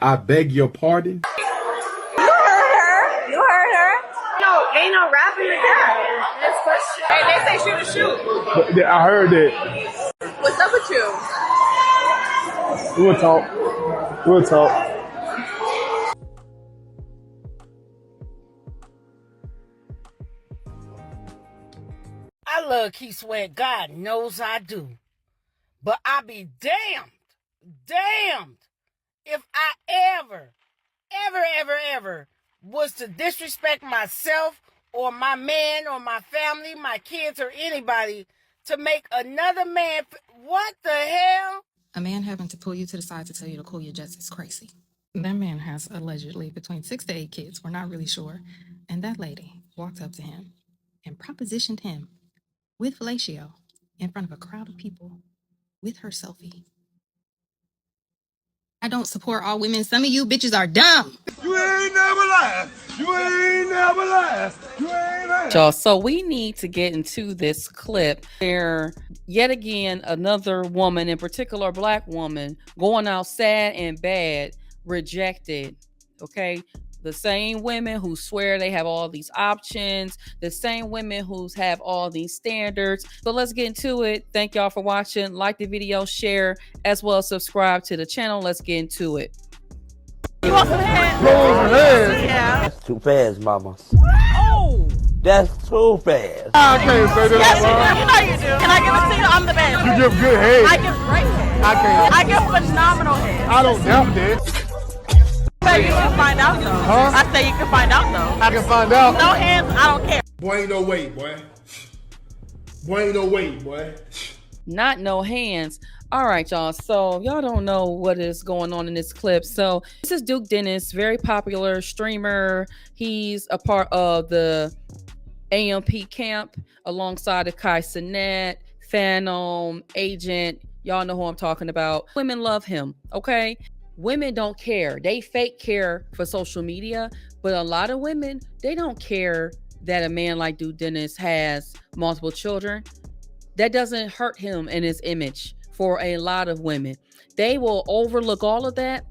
I beg your pardon? You heard her. No, ain't no rapping the guy. Next question. Hey, they say shoot to shoot. But I heard that. What's up with you? We'll talk. We'll talk. I love Keith Sweat. God knows I do. But I be damned if I ever was to disrespect myself or my man or my family, my kids or anybody to make another man. What the hell? A man having to pull you to the side to tell you to cool your jets is crazy. That man has allegedly between 6 to 8 kids. We're not really sure. And that lady walked up to him and propositioned him with fellatio in front of a crowd of people with her selfie. I don't support all women. Some of you bitches are dumb. You ain't never lied. You ain't never lied. You ain't lied. Y'all, so we need to get into this clip where yet again another woman, in particular a black woman, going out sad and bad, rejected. Okay, the same women who swear they have all these options, the same women who have all these standards. So let's get into it. Thank y'all for watching. Like the video, share, as well as subscribe to the channel. Let's get into it. You want some head? Yeah. That's too fast, mama. Oh. That's too fast. I can't say that. Yes, you know you do. Can I give it to you? I'm the best. You give good head. I give great head. I can't. I give phenomenal head. I don't doubt that. I say you can find out though. Huh? I say you can find out though. I can find out. No hands, I don't care. Boy, ain't no way, boy. Boy, ain't no way, boy. Not no hands. All right, y'all. So y'all don't know what is going on in this clip. So this is Duke Dennis, very popular streamer. He's a part of the AMP camp alongside of Kai Cenat, Phantom, Agent. Y'all know who I'm talking about. Women love him, okay? Women don't care. They fake care for social media, but a lot of women, they don't care that a man like Duke Dennis has multiple children. That doesn't hurt him in his image for a lot of women. They will overlook all of that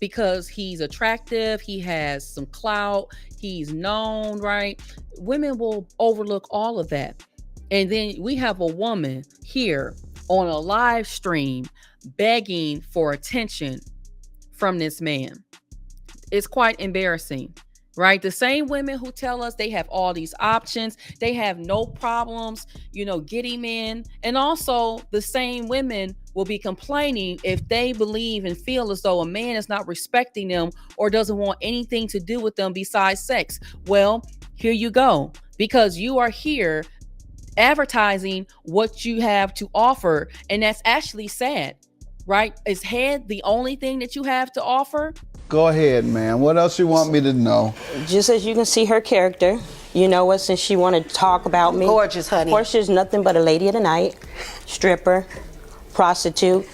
because he's attractive, he has some clout, he's known, right? Women will overlook all of that. And then we have a woman here on a live stream begging for attention from this man. It's quite embarrassing, right? The same women who tell us they have all these options, they have no problems, getting men. And also the same women will be complaining if they believe and feel as though a man is not respecting them or doesn't want anything to do with them besides sex. Well, here you go, because you are here advertising what you have to offer. And that's actually sad, right? Is head the only thing that you have to offer? Go ahead, man. What else you want me to know? Just as you can see her character, you know what, since she wanted to talk about me. Gorgeous, honey. Portia's nothing but a lady of the night, stripper, prostitute.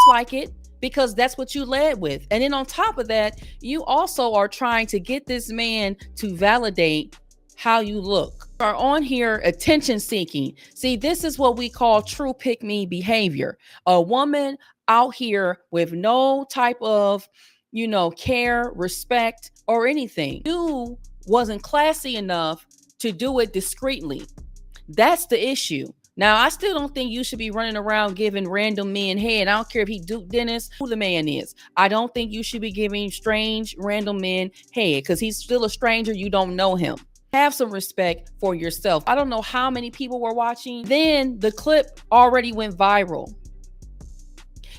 Like it, because that's what you led with. And then on top of that, you also are trying to get this man to validate how you look. You are on here attention seeking. See, this is what we call true pick me behavior. A woman out here with no type of, care, respect, or anything. You wasn't classy enough to do it discreetly. That's the issue. Now, I still don't think you should be running around giving random men head. I don't care if he Duke Dennis, who the man is. I don't think you should be giving strange random men head because he's still a stranger. You don't know him. Have some respect for yourself. I don't know how many people were watching. Then the clip already went viral.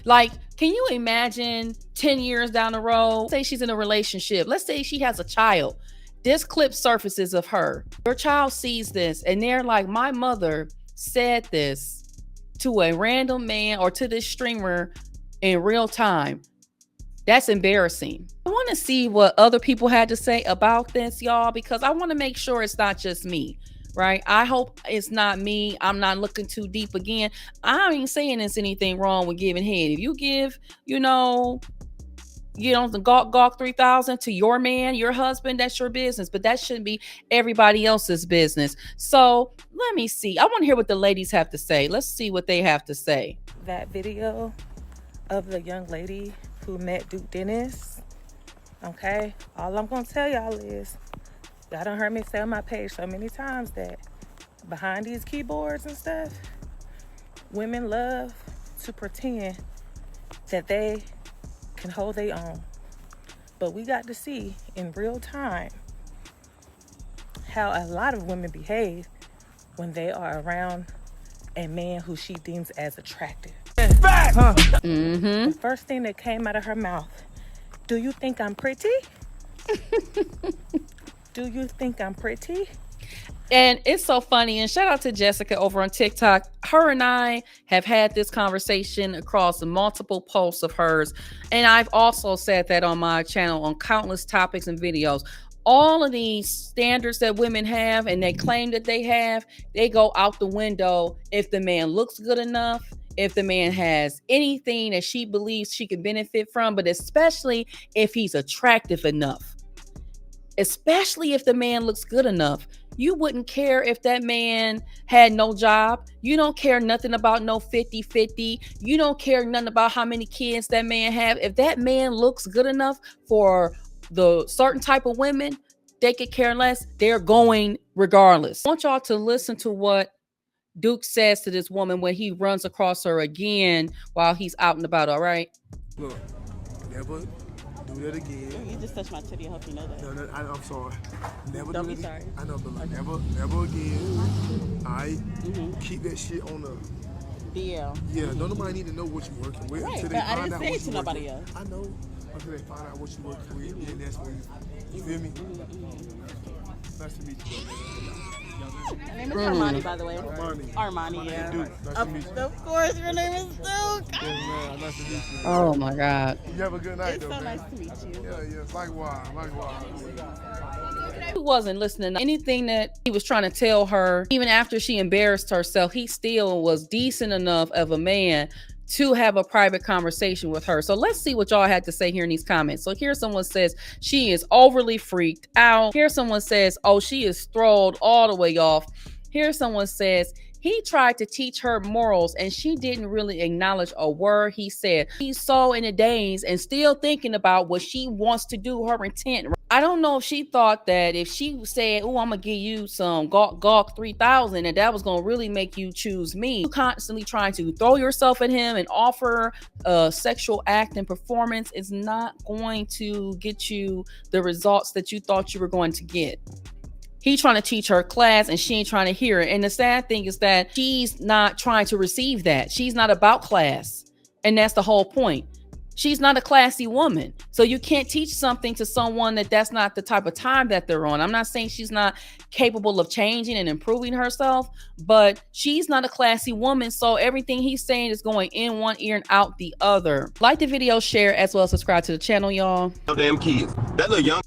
Like, can you imagine 10 years down the road, say she's in a relationship. Let's say she has a child. This clip surfaces of her. Your child sees this and they're like, my mother said this to a random man or to this streamer in real time. That's embarrassing. I want to see what other people had to say about this, y'all, because I want to make sure it's not just me, right? I hope it's not me. I'm not looking too deep again. I ain't saying there's anything wrong with giving head. If you give, the Gawk 3000 to your man, your husband, that's your business, but that shouldn't be everybody else's business. So let me see. I want to hear what the ladies have to say. Let's see what they have to say. That video of the young lady who met Duke Dennis, okay, all I'm gonna tell y'all is, y'all done heard me say on my page so many times that behind these keyboards and stuff, women love to pretend that they can hold their own. But we got to see in real time how a lot of women behave when they are around a man who she deems as attractive. The first thing that came out of her mouth, do you think I'm pretty? Do you think I'm pretty? And it's so funny. And shout out to Jessica over on TikTok. Her and I have had this conversation across multiple posts of hers. And I've also said that on my channel on countless topics and videos. All of these standards that women have and they claim that they have, they go out the window if the man looks good enough, if the man has anything that she believes she can benefit from, but especially if he's attractive enough. Especially if the man looks good enough. You wouldn't care if that man had no job. You don't care nothing about no 50-50. You don't care nothing about how many kids that man have. If that man looks good enough for the certain type of women, they could care less. They're going regardless. I want y'all to listen to what Duke says to this woman when he runs across her again while he's out and about, all right? Look, never do that again. You just touched my titty. I hope you know that. No, I'm sorry. Never Don't do be it. sorry. I know, but like, never again. All right? Keep that shit on the DL. Yeah, no nobody need to know what you're working with. Right, Until but they I find didn't out say what it to you nobody working else. with. I know. Until they find out what you're working with, then that's when you feel me? Nice to meet you. Her name is Armani, by the way. Armani, yeah. Duke, nice to meet you. Of course, your name is Duke. Yes, man. Nice to meet you. Oh my God. You have a good night, It's though, so man. nice to meet you. Yeah. Likewise. He wasn't listening to anything that he was trying to tell her. Even after she embarrassed herself, he still was decent enough of a man to have a private conversation with her. So let's see what y'all had to say here in these comments. So here someone says she is overly freaked out. Here someone says, oh, she is thrilled all the way off. Here someone says, he tried to teach her morals and she didn't really acknowledge a word he said. He's so in a daze and still thinking about what she wants to do, her intent. I don't know if she thought that if she said, oh, I'm going to give you some Gawk 3000 and that was going to really make you choose me. You constantly trying to throw yourself at him and offer a sexual act and performance is not going to get you the results that you thought you were going to get. He's trying to teach her class and she ain't trying to hear it. And the sad thing is that she's not trying to receive that. She's not about class. And that's the whole point. She's not a classy woman. So you can't teach something to someone that's not the type of time that they're on. I'm not saying she's not capable of changing and improving herself, but she's not a classy woman. So everything he's saying is going in one ear and out the other. Like the video, share, as well as subscribe to the channel, y'all. No damn kids. That little young,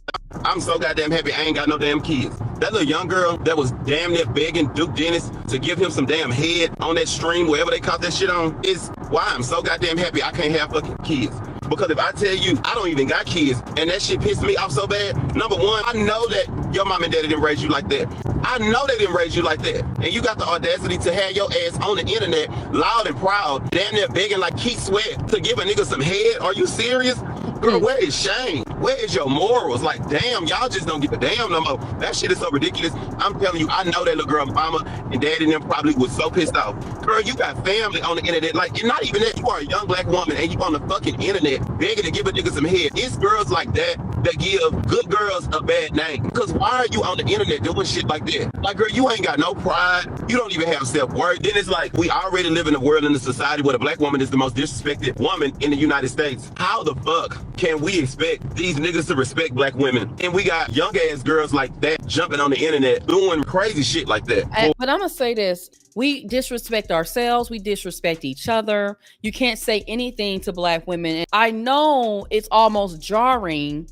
I'm so goddamn happy I ain't got no damn kids. That little young girl that was damn near begging Duke Dennis to give him some damn head on that stream, wherever they caught that shit on, is why I'm so goddamn happy I can't have fucking kids. Because if I tell you I don't even got kids and that shit pissed me off so bad, number one, I know that your mom and daddy didn't raise you like that. I know they didn't raise you like that. And you got the audacity to have your ass on the internet, loud and proud, damn near begging like Keith Sweat to give a nigga some head. Are you serious? Girl, where is shame? Where is your morals? Like, damn, y'all just don't give a damn no more. That shit is so ridiculous. I'm telling you, I know that little girl mama and daddy and them probably was so pissed off. Girl, you got family on the internet. Like, not even that. You are a young black woman and you on the fucking internet begging to give a nigga some head. It's girls like that that give good girls a bad name. Because why are you on the internet doing shit like that? Like, girl, you ain't got no pride. You don't even have self-worth. Then it's like, we already live in a world, in a society where the black woman is the most disrespected woman in the United States. How the fuck can we expect these niggas to respect black women? And we got young ass girls like that jumping on the internet doing crazy shit like that. But I'm gonna say this. We disrespect ourselves. We disrespect each other. You can't say anything to black women. And I know it's almost jarring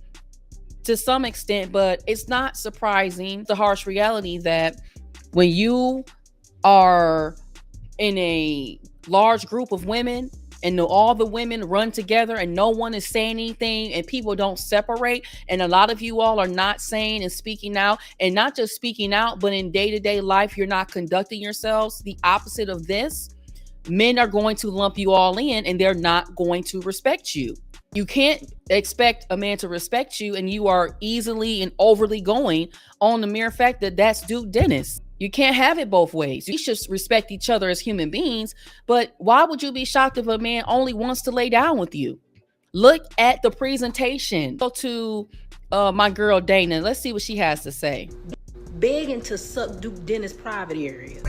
to some extent, but it's not surprising. The harsh reality that when you are in a large group of women and all the women run together and no one is saying anything and people don't separate, and a lot of you all are not saying and speaking out, and not just speaking out, but in day-to-day life, you're not conducting yourselves the opposite of this, men are going to lump you all in and they're not going to respect you. You can't expect a man to respect you and you are easily and overly going on the mere fact that that's Duke Dennis. You can't have it both ways. You should respect each other as human beings, but why would you be shocked if a man only wants to lay down with you? Look at the presentation. Go to my girl Dana. Let's see what she has to say. Begging to suck Duke Dennis' private area.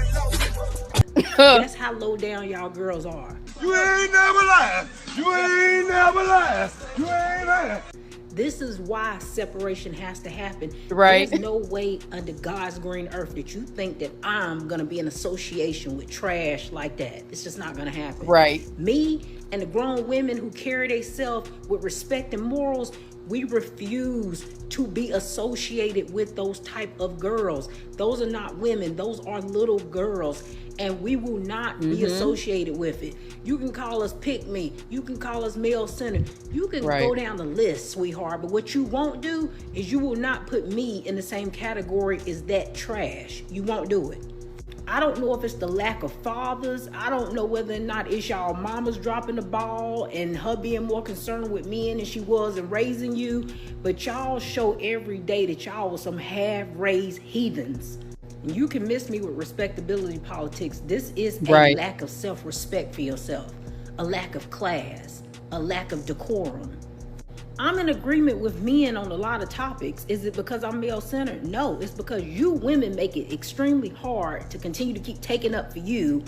That's how low down y'all girls are. You ain't never lied. You ain't never lied. You ain't lied. This is why separation has to happen. Right. There's no way under God's green earth that you think that I'm gonna be in association with trash like that. It's just not gonna happen. Right. Me and the grown women who carry themselves with respect and morals, we refuse to be associated with those type of girls. Those are not women, those are little girls, and we will not be associated with it. You can call us pick me, you can call us male centered, you can go down the list, sweetheart, but what you won't do is you will not put me in the same category as that trash. You won't do it. I don't know if it's the lack of fathers. I don't know whether or not it's y'all mamas dropping the ball and her being more concerned with men than she was in raising you. But y'all show every day that y'all was some half-raised heathens. You can miss me with respectability politics. This is a lack of self-respect for yourself, a lack of class, a lack of decorum. I'm in agreement with men on a lot of topics. Is it because I'm male-centered? No, it's because you women make it extremely hard to continue to keep taking up for you,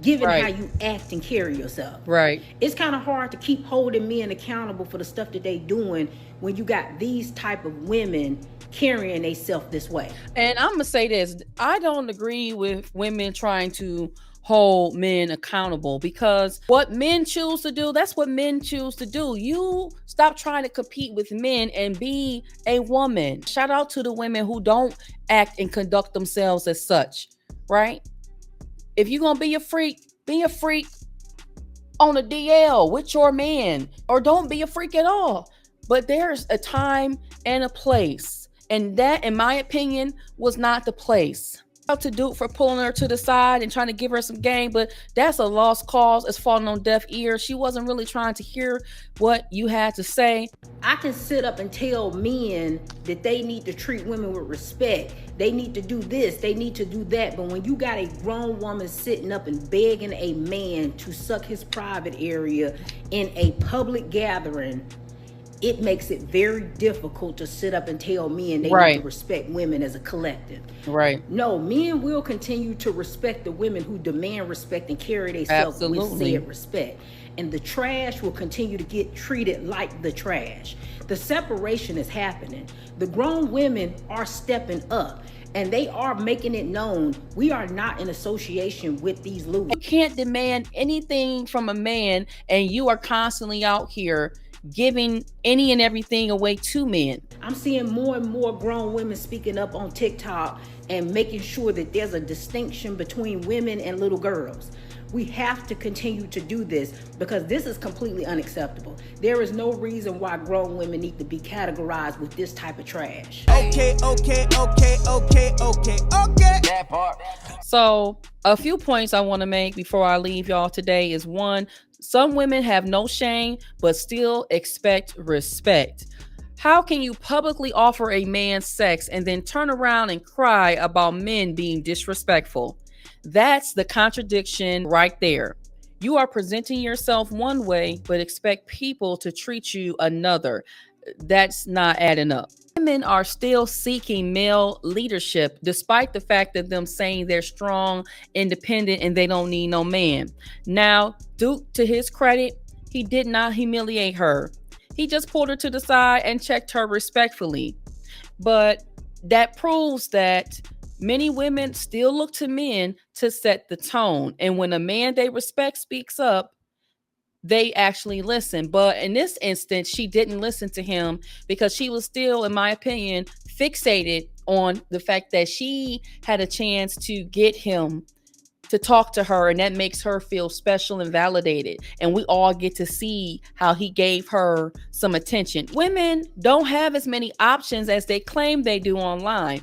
given how you act and carry yourself. Right. It's kind of hard to keep holding men accountable for the stuff that they doing when you got these type of women carrying themselves this way. And I'm gonna say this, I don't agree with women trying to hold men accountable, because what men choose to do, that's what men choose to do. You stop trying to compete with men and be a woman. Shout out to the women who don't act and conduct themselves as such, right? If you're gonna be a freak on a DL with your man, or don't be a freak at all. But there's a time and a place, and that, in my opinion, was not the place. Out to Duke for pulling her to the side and trying to give her some game, but that's a lost cause. It's falling on deaf ears. She wasn't really trying to hear what you had to say. I can sit up and tell men that they need to treat women with respect. They need to do this, they need to do that. But when you got a grown woman sitting up and begging a man to suck his private area in a public gathering, it makes it very difficult to sit up and tell men they need to respect women as a collective. Right. No, men will continue to respect the women who demand respect and carry themselves with said respect. And the trash will continue to get treated like the trash. The separation is happening. The grown women are stepping up, and they are making it known we are not in association with these losers. You can't demand anything from a man, and you are constantly out here giving any and everything away to men. I'm seeing more and more grown women speaking up on TikTok and making sure that there's a distinction between women and little girls. We have to continue to do this because this is completely unacceptable. There is no reason why grown women need to be categorized with this type of trash. Okay. That part. So a few points I want to make before I leave y'all today is, one, some women have no shame but still expect respect. How can you publicly offer a man sex and then turn around and cry about men being disrespectful? That's the contradiction right there. You are presenting yourself one way but expect people to treat you another. That's not adding up. Women are still seeking male leadership despite the fact that them saying they're strong, independent, and they don't need no man. Now, Duke, to his credit, he did not humiliate her. He just pulled her to the side and checked her respectfully. But that proves that many women still look to men to set the tone. And when a man they respect speaks up, they actually listen. But in this instance, she didn't listen to him because she was still, in my opinion, fixated on the fact that she had a chance to get him to talk to her, and that makes her feel special and validated. And we all get to see how he gave her some attention. Women don't have as many options as they claim they do online,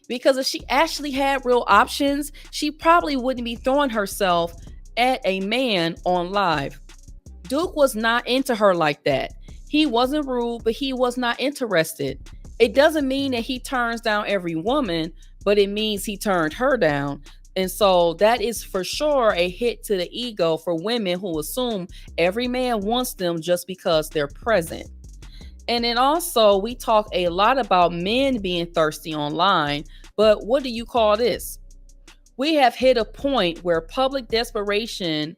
because if she actually had real options, she probably wouldn't be throwing herself at a man on live. Duke was not into her like that. He wasn't rude, but he was not interested. It doesn't mean that he turns down every woman, but it means he turned her down. And so that is for sure a hit to the ego for women who assume every man wants them just because they're present. And then also, we talk a lot about men being thirsty online, but what do you call this? We have hit a point where public desperation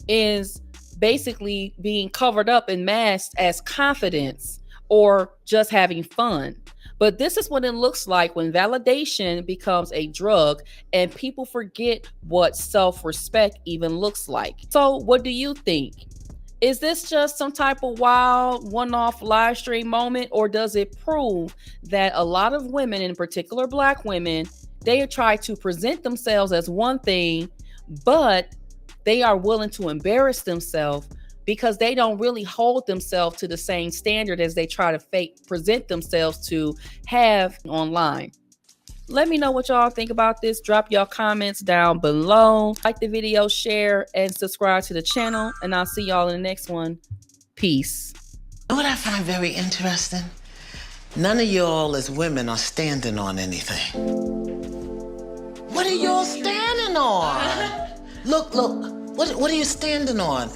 is basically being covered up and masked as confidence or just having fun. But this is what it looks like when validation becomes a drug and people forget what self-respect even looks like. So what do you think? Is this just some type of wild one-off live stream moment, or does it prove that a lot of women, in particular Black women, they try to present themselves as one thing, but they are willing to embarrass themselves because they don't really hold themselves to the same standard as they try to present themselves to have online? Let me know what y'all think about this. Drop your comments down below. Like the video, share, and subscribe to the channel. And I'll see y'all in the next one. Peace. You know what I find very interesting? None of y'all as women are standing on anything. What are y'all standing on? Look, what are you standing on?